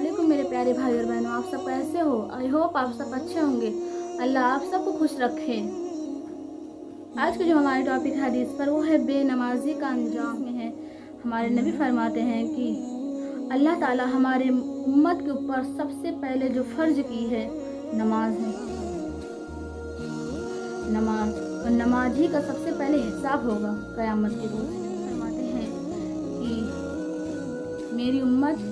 वालेकुम मेरे प्यारे भाई और बहनों, आप सब कैसे हो? आई होप आप सब अच्छे होंगे। अल्लाह आप सबको खुश रखे। आज के जो हमारे टॉपिक हदीस पर वो है बेनमाजी का अंजाम में है। हमारे नबी फरमाते हैं कि अल्लाह ताला हमारे उम्मत के ऊपर सबसे पहले जो फ़र्ज की है नमाज है। नमाज और नमाजी का सबसे पहले हिसाब होगा क़यामत के रोज़। फरमाते हैं कि मेरी उम्मत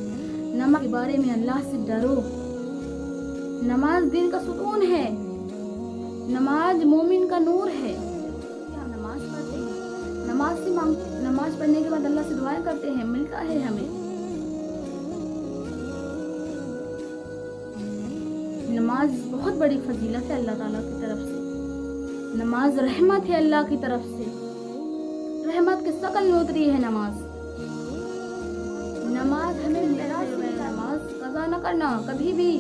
नमाज के बारे में अल्लाह से डरो। नमाज दिन का सुकून है, नमाज मोमिन का नूर है। हम नमाज पढ़ते हैं, नमाज पढ़ने के बाद अल्लाह से दुआएं करते हैं, मिलता है हमें। नमाज बहुत बड़ी फजीलत है अल्लाह ताला की तरफ से। नमाज रहमत है अल्लाह की तरफ से, रहमत के शकल में उतरी है नमाज। नमाज हमें नमाज कज़ा न करना कभी भी।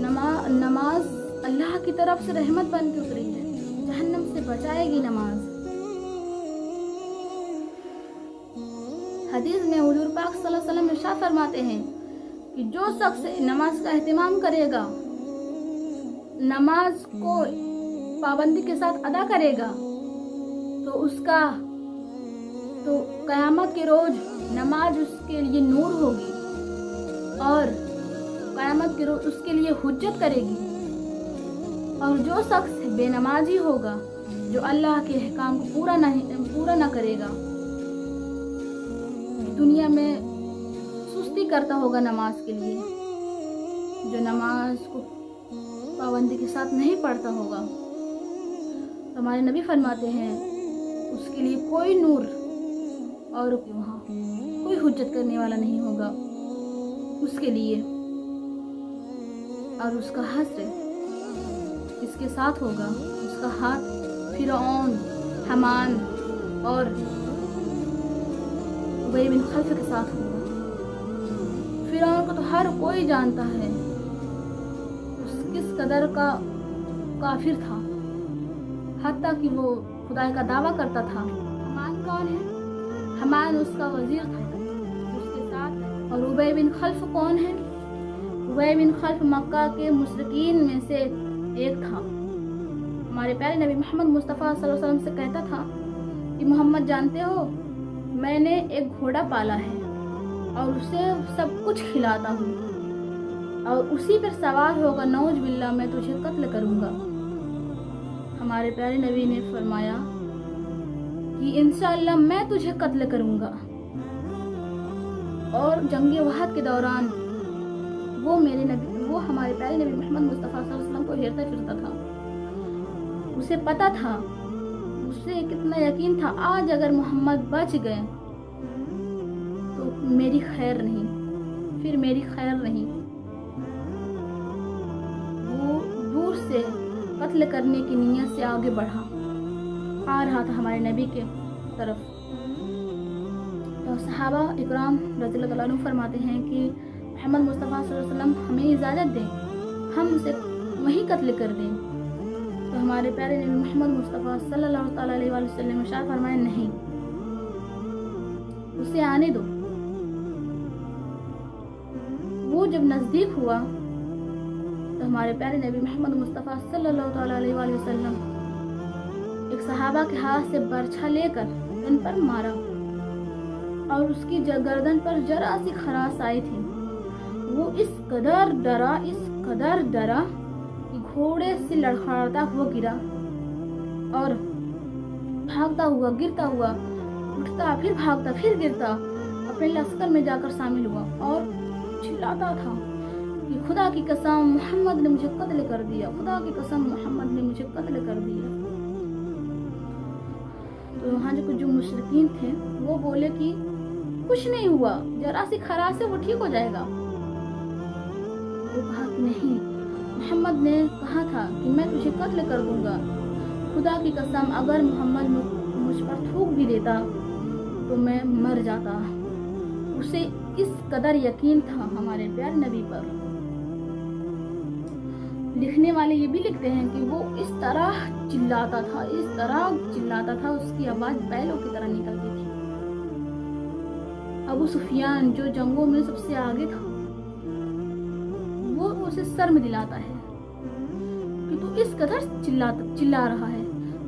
नमाज अल्लाह की तरफ से रहमत बन के उतरी है, जहन्नम से बचाएगी नमाज। हदीस में हुजूर पाक सल्लल्लाहु अलैहि वसल्लम इरशाद फरमाते हैं कि जो शख्स नमाज का एहतिमाम करेगा, नमाज को पाबंदी के साथ अदा करेगा, तो क़यामत के रोज़ नमाज उसके लिए नूर होगी और क़यामत के रोज़ उसके लिए हुज्जत करेगी। और जो शख्स बेनमाजी होगा, जो अल्लाह के अहकाम को पूरा ना करेगा, दुनिया में सुस्ती करता होगा नमाज के लिए, जो नमाज को पाबंदी के साथ नहीं पढ़ता होगा, तो हमारे नबी फरमाते हैं उसके लिए कोई नूर और वहाँ कोई हुज्जत करने वाला नहीं होगा उसके लिए। और उसका हश्र इसके साथ होगा, उसका हाथ फिरौन, हमान और उबय बिन खल्फ के साथ होगा। फिरौन को तो हर कोई जानता है, किस कदर का काफिर था, हत्ता कि वो खुदा का दावा करता था। हमान कौन है? हमान उसका वजीर था उसके साथ। और उबय बिन खल्फ कौन है? उबय बिन खल्फ मक्का के मुशरिकीन में से एक था। हमारे प्यारे नबी मोहम्मद मुस्तफ़ा सल्लल्लाहु अलैहि वसल्लम से कहता था कि मोहम्मद जानते हो, मैंने एक घोड़ा पाला है और उसे सब कुछ खिलाता हूँ और उसी पर सवार होकर नौज बिल्ला मैं तुझे कत्ल करूँगा। हमारे प्यारे नबी ने फरमाया कि इंशाअल्लाह मैं तुझे कत्ल करूँगा। और जंग वहद के दौरान वो हमारे प्यारे नबी मोहम्मद मुस्तफ़ा सल्लल्लाहु अलैहि वसल्लम को हेरता फिरता था। उसे पता था, उसे कितना यकीन था, आज अगर मोहम्मद बच गए तो मेरी खैर नहीं, फिर मेरी खैर नहीं। वो दूर से कत्ल करने की नीयत से आगे आ रहा था हमारे नबी के तरफ। तो सहाबा इकराम रज़ियल्लाहु अन्हुम फरमाते हैं कि मोहम्मद मुस्तफ़ा सल्लल्लाहु अलैहि वसल्लम हमें इजाज़त दें, हम उसे वहीं कत्ल कर दें। तो हमारे प्यारे नबी मोहम्मद मुस्तफ़ा सल्लल्लाहु अलैहि वसल्लम इरशाद फरमाए, नहीं, उसे आने दो। वो जब नज़दीक हुआ तो हमारे प्यारे नबी मोहम्मद मुस्तफ़ा सल्लल्लाहु अलैहि वसल्लम एक सहाबा के हाथ से बर्छा लेकर गर्दन पर मारा और उसकी गर्दन पर जरा सी खराश आई थी। वो इस कदर डरा कि घोड़े से लड़खड़ाता हुआ गिरा और भागता हुआ, गिरता हुआ, उठता, फिर भागता, फिर गिरता, अपने लश्कर में जाकर शामिल हुआ और चिल्लाता था कि खुदा की कसम मोहम्मद ने मुझे कत्ल कर दिया, खुदा की कसम मोहम्मद ने मुझे कत्ल कर दिया। तो वहाँ जो मुशरिकीन थे वो बोले कि कुछ नहीं हुआ, जरा सी खराश से वो ठीक हो जाएगा। वो कहा कि नहीं, मोहम्मद ने कहा था कि मैं तुझे कत्ल कर दूंगा, खुदा की कसम अगर मोहम्मद मुझ पर थूक भी देता तो मैं मर जाता। उसे इस कदर यकीन था हमारे प्यारे नबी पर। लिखने वाले ये भी लिखते हैं कि वो इस तरह चिल्लाता था, उसकी आवाज बैलों की तरह निकलती थी। अबू सुफियान जो जंगों में सबसे आगे था, उसे शर्म दिलाता है कि तू इस कदर चिल्ला रहा है,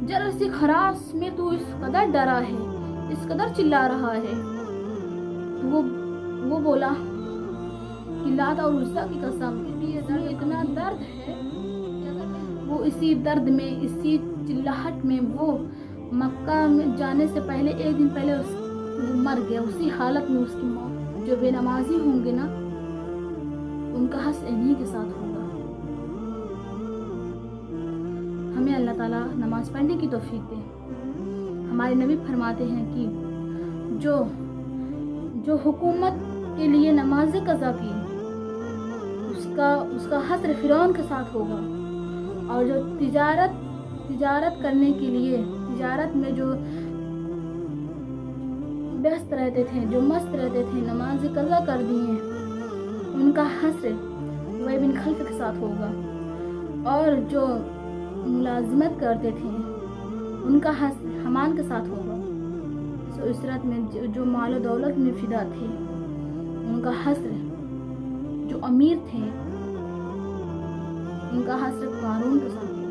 जरा सी खराश में तू इस कदर डरा है, इस कदर चिल्ला रहा है। तो वो बोला कि लात और उज़्ज़ा की कसम, ये इतना दर्द है। वो इसी दर्द में, इसी चिल्लाहट में वो मक्का में जाने से पहले एक दिन पहले वो मर गया। उसी हालत में उसकी मौत। जो बेनमाजी होंगे ना, उनका हश्र इन्हीं के साथ होगा। हमें अल्लाह ताला नमाज पढ़ने की तौफीक दे। हमारे नबी फरमाते हैं कि जो हुकूमत के लिए नमाज़ कज़ा की, उसका हश्र फिरौन के साथ होगा। और जो तिजारत करने के लिए तिजारत में जो व्यस्त रहते थे, जो मस्त रहते थे, नमाज कज़ा कर दिए, उनका हश्र उबय बिन खल्फ के साथ होगा। और जो मुलाजिमत करते थे, उनका हश्र हमान के साथ होगा। सो इसरत में जो माल दौलत में फिदा थे, उनका हश्र, जो अमीर थे, उनका हश्र कारून के साथ होगा।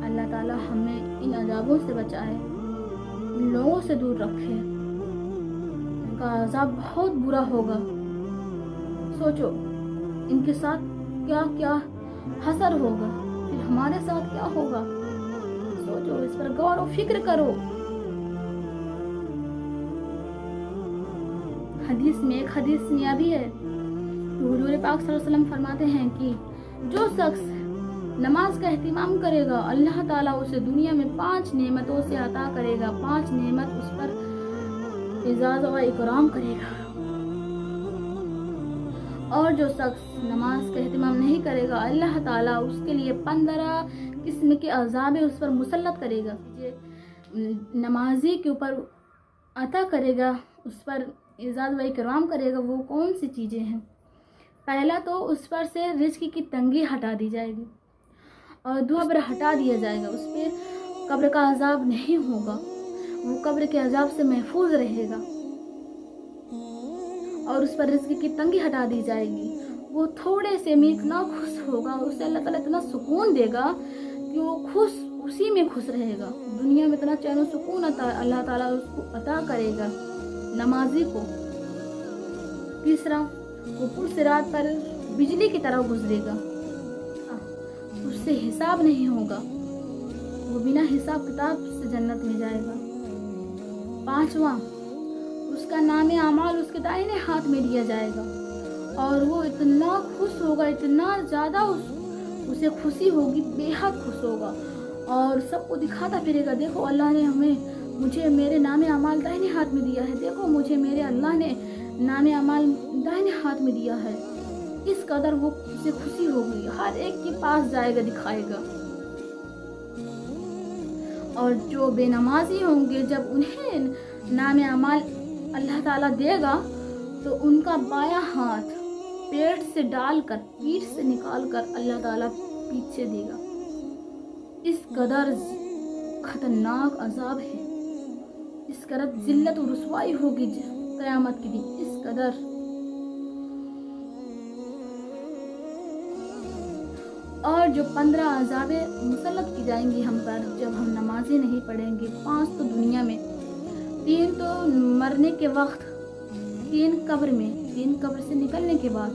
अल्लाह ताला हमें इन अजाबों से बचाए, इन लोगों से दूर रखे। उनका अजाब बहुत बुरा होगा। सोचो इनके साथ क्या क्या हसर होगा, फिर हमारे साथ क्या होगा। सोचो, इस पर गौर और फिक्र करो। एक हदीस में यह भी है कि हुजूर पाक सल्लल्लाहु अलैहि वसल्लम फरमाते हैं कि जो शख्स नमाज का एहतिमाम करेगा, अल्लाह ताला उसे दुनिया में 5 नेमतों से अता करेगा। 5 नेमत उस पर इज़्ज़त व इकराम करेगा। और जो शख्स नमाज का एहतिमाम नहीं करेगा, अल्लाह ताला उसके लिए 15 किस्म के अज़ाब उस पर मुसल्लत करेगा। नमाजी के ऊपर अता करेगा, उस पर इज़्ज़त व इकराम करेगा। वो कौन सी चीज़ें हैं? पहला तो उस पर से रिज़्क़ की तंगी हटा दी जाएगी और दुआबर हटा दिया जाएगा। उस पर कब्र का अज़ाब नहीं होगा, वो कब्र के अज़ाब से महफूज रहेगा। और उस पर रिज़्क़ की तंगी हटा दी जाएगी। वो थोड़े से में इतना खुश होगा, उसे अल्लाह ताला इतना सुकून देगा कि वो उसी में खुश रहेगा। दुनिया में इतना चैन और सुकून अल्लाह ताला उसको अता करेगा, नमाजी को। तीसरा, वो पुरसिरात पर बिजली की तरह गुजरेगा, उससे हिसाब नहीं होगा, वो बिना हिसाब किताब से जन्नत में जाएगा। 5वां, उसका नामे अमाल उसके दाहिने हाथ में दिया जाएगा और वो इतना खुश होगा, इतना ज़्यादा उसे खुशी होगी, बेहद खुश होगा और सबको दिखाता फिरेगा, देखो अल्लाह ने मुझे मेरे नामे अमाल दाहिने हाथ में दिया है, देखो मुझे मेरे अल्लाह ने नामे अमाल दाहिने हाथ में दिया है। इस कदर वो उसे खुशी होगी, हर एक के पास जाएगा, दिखाएगा। और जो बेनमाजी होंगे, जब उन्हें नामे अमाल अल्लाह ताला देगा तो उनका बायां हाथ पेट से डालकर, पीठ से निकालकर अल्लाह ताला पीठ से देगा। इस कदर खतरनाक अजाब है, इस कदर जिल्लत और रुसवाई होगी क़यामत के दिन, इस कदर। और जो 15 अजाबे मुसल्लत की जाएंगी हम पर जब हम नमाज़ें नहीं पढ़ेंगे। 5 तो दुनिया में, 3 तो मरने के वक्त, 3 कब्र में, 3 कब्र से निकलने के बाद।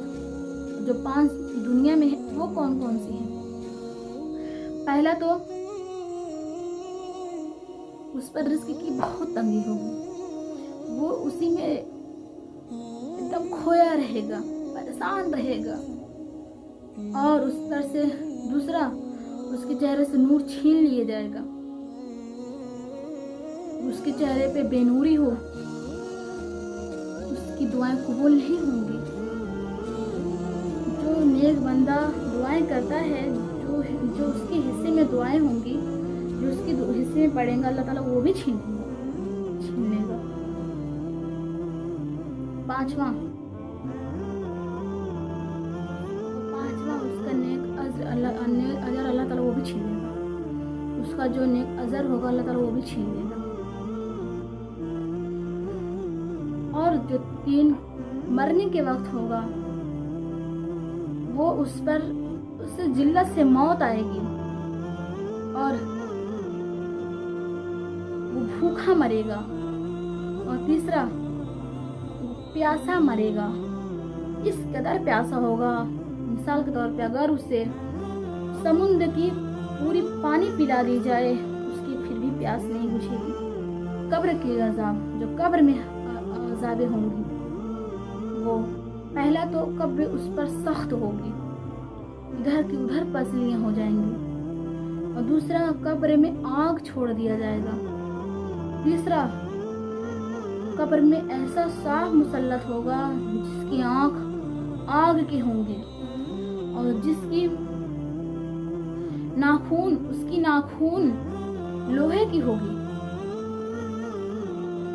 जो 5 दुनिया में है वो कौन कौन सी हैं? पहला तो उस पर रिज़्क़ की बहुत तंगी होगी, वो उसी में एकदम खोया रहेगा, परेशान रहेगा। और उस पर से दूसरा, उसके चेहरे से नूर छीन लिया जाएगा, उसके चेहरे पे बेनूरी हो, उसकी दुआएं कबूल नहीं होंगी। जो नेक बंदा दुआएं करता है, जो उसके हिस्से में दुआएं होंगी, जो उसके हिस्से में पड़ेगा, अल्लाह ताला वो भी छीन लेगा। 5वां उसका नेक अजर अल्लाह ताला वो भी छीन लेगा। उसका जो नेक अजर होगा अल्लाह ताला वो भी छीन लेगा। और जो 3 مرنے کے وقت ہوگا وہ اس ذلت سے موت آئے گی اور وہ بھوکا مرے گا، اور تیسرا وہ پیاسا مرے گا۔ اس قدر پیاسا ہوگا، مثال کے طور پہ اگر اسے سمندر کی پوری پانی پلا دی جائے اس کی پھر بھی پیاس نہیں بجھے گی۔ قبر کی عذاب، جو قبر میں عذابیں ہوں گی، وہ پہلا تو قبر اس پر سخت ہوگی، ادھر کی ادھر پسلیاں ہو جائیں گی، اور دوسرا قبر میں آگ چھوڑ دیا جائے گا، تیسرا قبر میں ایسا سانپ مسلط ہوگا جس کی آنکھ آگ کی ہوں گی اور جس کی ناخون لوہے کی ہوگی،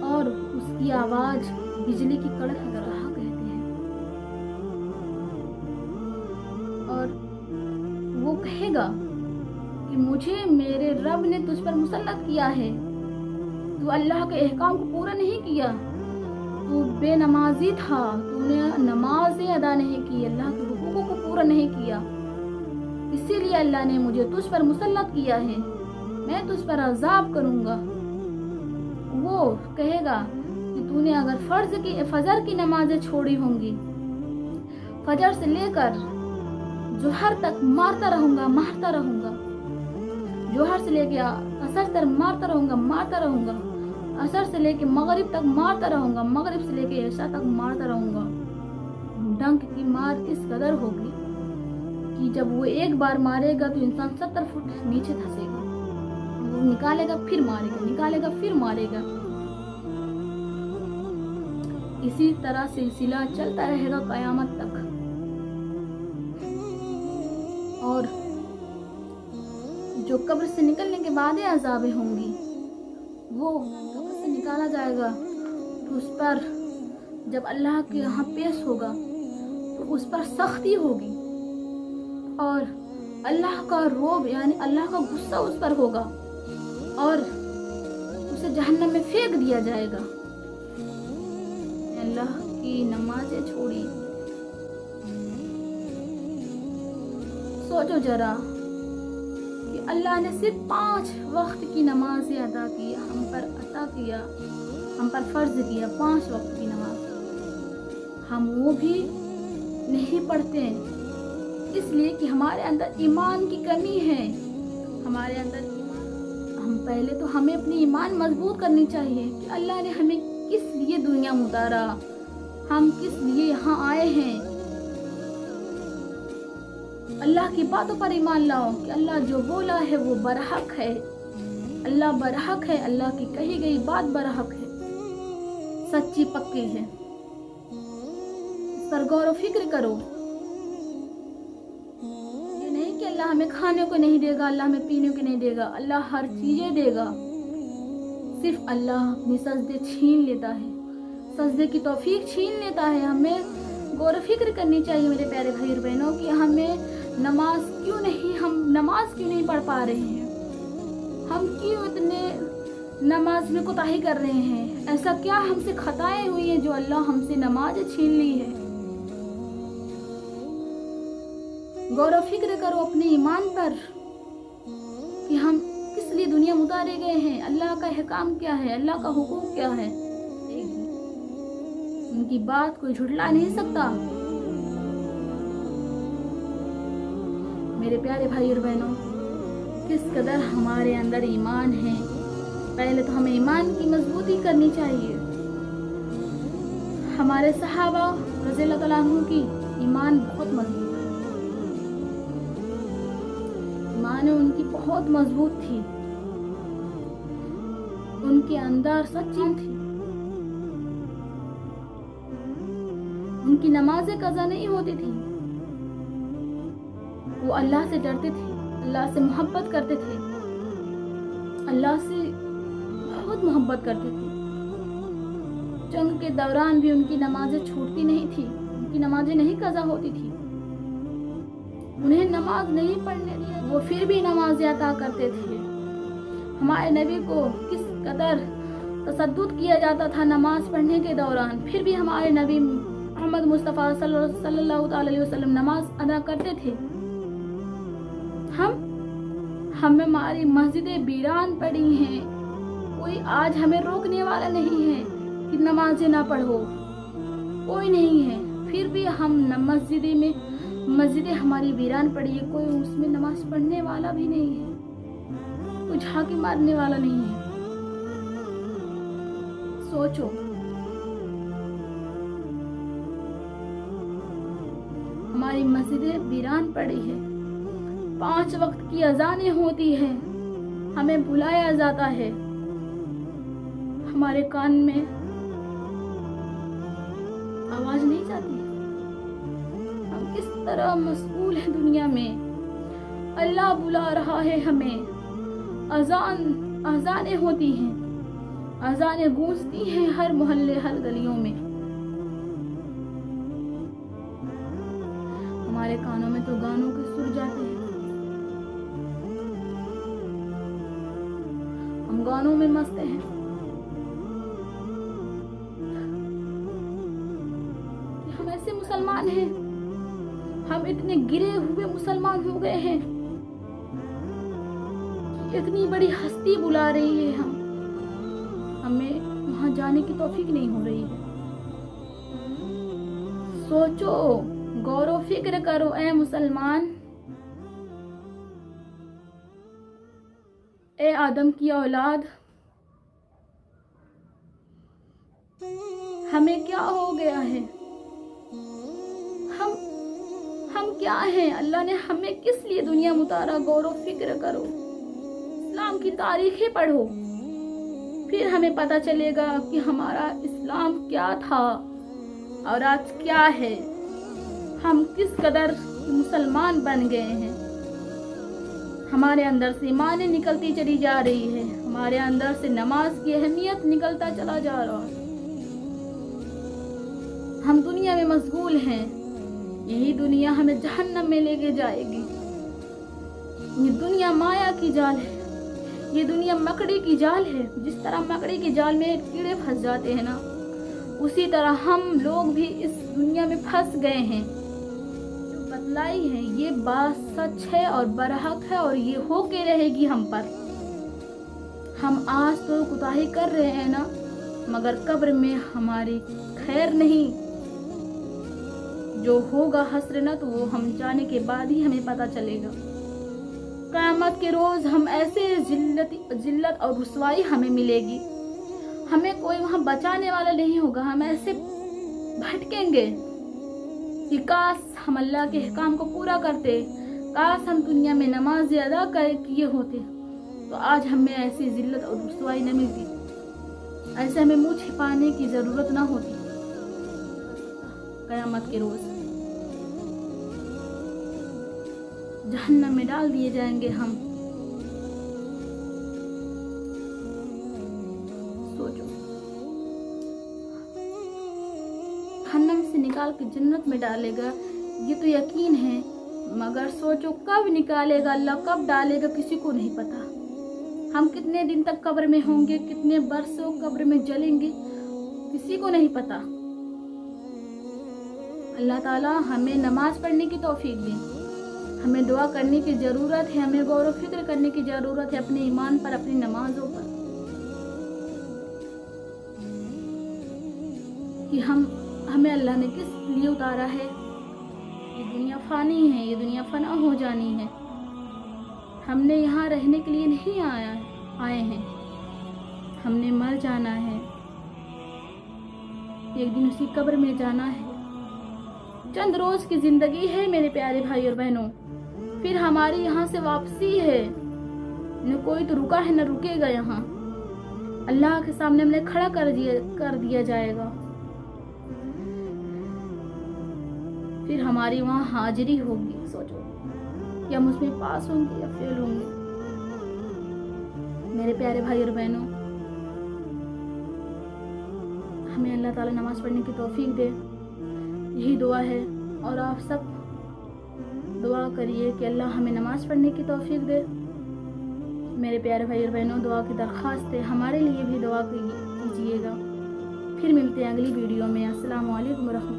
اور اس کی آواز بجلی کی کڑک رہا کہتے ہیں، اور وہ کہے گا کہ مجھے میرے رب نے تجھ پر مسلط کیا ہے، تو اللہ کے احکام کو پورا نہیں کیا، تو بے نمازی تھا، تو نے نمازیں ادا نہیں کی، اللہ کے حقوقوں کو پورا نہیں کیا، اسی لیے اللہ نے مجھے تجھ پر مسلط کیا ہے، میں تجھ پر عذاب کروں گا۔ وہ کہے گا کہ تو نے اگر فجر کی نمازیں چھوڑی ہوں گی، فجر سے لے کر ظہر تک مارتا رہوں گا، ظہر سے لے کے عصر تک مارتا رہوں گا، عصر سے لے کے مغرب تک مارتا رہوں گا، مغرب سے لے کے عشاء تک مارتا رہوں گا۔ ڈنک کی مار اس قدر ہوگی کہ جب وہ ایک بار مارے گا تو انسان 70 فٹ نیچے دھسے گا، وہ نکالے گا پھر مارے گا، اسی طرح سلسلہ چلتا رہے گا قیامت تک۔ اور جو قبر سے نکلنے کے بعد عذابیں ہوں گی، وہ قبر سے نکالا جائے گا تو اس پر جب اللہ کے یہاں پیش ہوگا تو اس پر سختی ہوگی، اور اللہ کا روب یعنی اللہ کا غصہ اس پر ہوگا، اور اسے جہنم میں پھینک دیا جائے گا۔ اللہ کی نمازیں چھوڑی، سوچو ذرا کہ اللہ نے صرف 5 وقت کی نمازیں ادا کی، ہم پر فرض کیا 5 وقت کی نماز، ہم وہ بھی نہیں پڑھتے اس لیے کہ ہمارے اندر ایمان کی کمی ہے، پہلے تو ہمیں اپنی ایمان مضبوط کرنی چاہیے کہ اللہ نے ہمیں کس لیے دنیا میں اتارا، ہم کس لیے یہاں آئے ہیں۔ اللہ کی باتوں پر ایمان لاؤ کہ اللہ جو بولا ہے وہ برحق ہے، اللہ برحق ہے، اللہ کی کہی گئی بات برحق ہے، سچی پکی ہے، اس پر غور و فکر کرو۔ یہ نہیں کہ اللہ ہمیں کھانے کو نہیں دے گا، اللہ ہمیں پینے کو نہیں دے گا، اللہ ہر چیزیں دے گا، صرف اللہ اپنی سجدے چھین لیتا ہے، سجدے کی توفیق چھین لیتا ہے۔ ہمیں غور و فکر کرنی چاہیے میرے پیارے بھائی اور بہنوں کہ ہم نماز کیوں نہیں پڑھ پا رہے ہیں، ہم کیوں اتنے نماز میں کوتاہی کر رہے ہیں، ایسا کیا ہم سے خطائیں ہوئی ہیں جو اللہ ہم سے نماز چھین لی ہے۔ غور و فکر کرو اپنے ایمان پر کہ ہم کس لیے دنیا میں اتارے گئے ہیں، اللہ کا احکام کیا ہے، اللہ کا حقوق کیا ہے، ان کی بات کوئی جھٹلا نہیں سکتا۔ میرے پیارے بھائی اور بہنوں، کس قدر ہمارے اندر ایمان ہے، پہلے تو ہمیں ایمان کی مضبوطی کرنی چاہیے۔ ہمارے صحابہ رضی اللہ تعالیٰ عنہ کی ایمان بہت مضبوط ہے، ایمان ان کی بہت مضبوط تھی، ان کے اندر سچی تھی، ان کی نمازیں قضا نہیں ہوتی تھی، وہ اللہ سے ڈرتے تھے، اللہ سے محبت کرتے تھے، اللہ سے بہت محبت کرتے تھے۔ جنگ کے دوران بھی ان کی نمازیں چھوٹتی نہیں تھی، ان کی نمازیں نہیں قضا ہوتی تھی، انہیں نماز نہیں پڑھنے دیا، وہ پھر بھی نمازیں عطا کرتے تھے۔ ہمارے نبی کو کس قدر تشدد کیا جاتا تھا نماز پڑھنے کے دوران، پھر بھی ہمارے نبی محمد مصطفیٰ صلی اللہ علیہ وسلم نماز ادا کرتے تھے، ہمیں ہماری مسجدیں ویران پڑی ہیں، کوئی آج ہمیں روکنے والا نہیں ہے کہ نمازیں نہ پڑھو، کوئی نہیں ہے، پھر بھی ہم مسجدیں ہماری ویران پڑی ہے، کوئی اس میں نماز پڑھنے والا بھی نہیں ہے، کوئی جھانکی مارنے والا نہیں ہے۔ سوچو، ہماری مسجدیں ویران پڑی ہے، 5 وقت کی اذانیں ہوتی ہیں، ہمیں بلایا جاتا ہے، ہمارے کان میں آواز نہیں جاتی، ہم کس طرح مسئول ہیں دنیا میں۔ اللہ بلا رہا ہے ہمیں، اذانیں ہوتی ہیں، اذانیں گونجتی ہیں ہر محلے ہر گلیوں میں، ہمارے کانوں میں تو گانوں کے سر جاتے ہیں، ہم گانوں میں مست ہیں۔ ہم ایسے مسلمان ہیں، ہم اتنے گرے ہوئے مسلمان ہو گئے ہیں کہ اتنی بڑی ہستی بلا رہی ہے، ہمیں وہاں جانے کی توفیق نہیں ہو رہی ہے۔ سوچو، غور و فکر کرو اے مسلمان، اے آدم کی اولاد، ہمیں کیا ہو گیا ہے؟ ہم کیا ہیں؟ اللہ نے ہمیں کس لیے دنیا میں اتارا؟ غور و فکر کرو، اسلام کی تاریخیں پڑھو، پھر ہمیں پتہ چلے گا کہ ہمارا اسلام کیا تھا اور آج کیا ہے، ہم کس قدر مسلمان بن گئے ہیں۔ ہمارے اندر سے ایمان نکلتی چلی جا رہی ہے، ہمارے اندر سے نماز کی اہمیت نکلتا چلا جا رہا ہے، ہم دنیا میں مشغول ہیں، یہی دنیا ہمیں جہنم میں لے کے جائے گی۔ یہ دنیا مایا کی جال ہے، یہ دنیا مکڑی کی جال ہے، جس طرح مکڑی کی جال میں کیڑے پھنس جاتے ہیں نا، اسی طرح ہم لوگ بھی اس دنیا میں پھنس گئے ہیں۔ جو بتلائی ہے یہ بات سچ ہے اور برحق ہے، اور یہ ہو کے رہے گی ہم پر۔ ہم آج تو کوتاہی کر رہے ہیں نا، مگر قبر میں ہماری خیر نہیں، جو ہوگا حسر نہ تو وہ ہم جانے کے بعد ہی ہمیں پتہ چلے گا۔ قیامت کے روز ہم ایسے ذلت اور رسوائی ہمیں ملے گی، ہمیں کوئی وہاں بچانے والا نہیں ہوگا، ہم ایسے بھٹکیں گے کہ کاش ہم اللہ کے احکام کو پورا کرتے، کاش ہم دنیا میں نماز ادا کیے ہوتے تو آج ہمیں ایسی ذلت اور رسوائی نہ ملتی، ایسے ہمیں منہ چھپانے کی ضرورت نہ ہوتی۔ قیامت کے روز جہنم میں ڈال دیے جائیں گے ہم۔ سوچو، جہنم سے نکال کے جنت میں ڈالے گا یہ تو یقین ہے، مگر سوچو کب نکالے گا اللہ، کب ڈالے گا کسی کو نہیں پتا۔ ہم کتنے دن تک قبر میں ہوں گے، کتنے برسوں قبر میں جلیں گے، کسی کو نہیں پتا۔ اللہ تعالیٰ ہمیں نماز پڑھنے کی توفیق دے، ہمیں دعا کرنے کی ضرورت ہے، ہمیں غور و فکر کرنے کی ضرورت ہے اپنے ایمان پر، اپنی نمازوں پر، کہ ہمیں اللہ نے کس لیے اتارا ہے۔ یہ دنیا فانی ہے، یہ دنیا فنا ہو جانی ہے، ہم نے یہاں رہنے کے لیے نہیں آئے ہیں، ہم نے مر جانا ہے، ایک دن اسی قبر میں جانا ہے۔ چند روز کی زندگی ہے میرے پیارے بھائی اور بہنوں، پھر ہماری یہاں سے واپسی ہے، نہ کوئی تو رکا ہے نہ رکے گا، یہاں اللہ کے سامنے ہم نے کھڑا کر دیا جائے گا، پھر ہماری وہاں حاضری ہوگی۔ سوچو کہ ہم اس میں پاس ہوں گے یا فیل ہوں گے۔ میرے پیارے بھائی اور بہنوں، ہمیں اللہ تعالیٰ نماز پڑھنے کی توفیق دے، یہی دعا ہے، اور آپ سب دعا کریے کہ اللہ ہمیں نماز پڑھنے کی توفیق دے۔ میرے پیارے بھائی اور بہنوں، دعا کی درخواست ہے، ہمارے لیے بھی دعا کیجیے گا۔ پھر ملتے ہیں اگلی ویڈیو میں۔ السلام علیکم ورحمۃ اللہ۔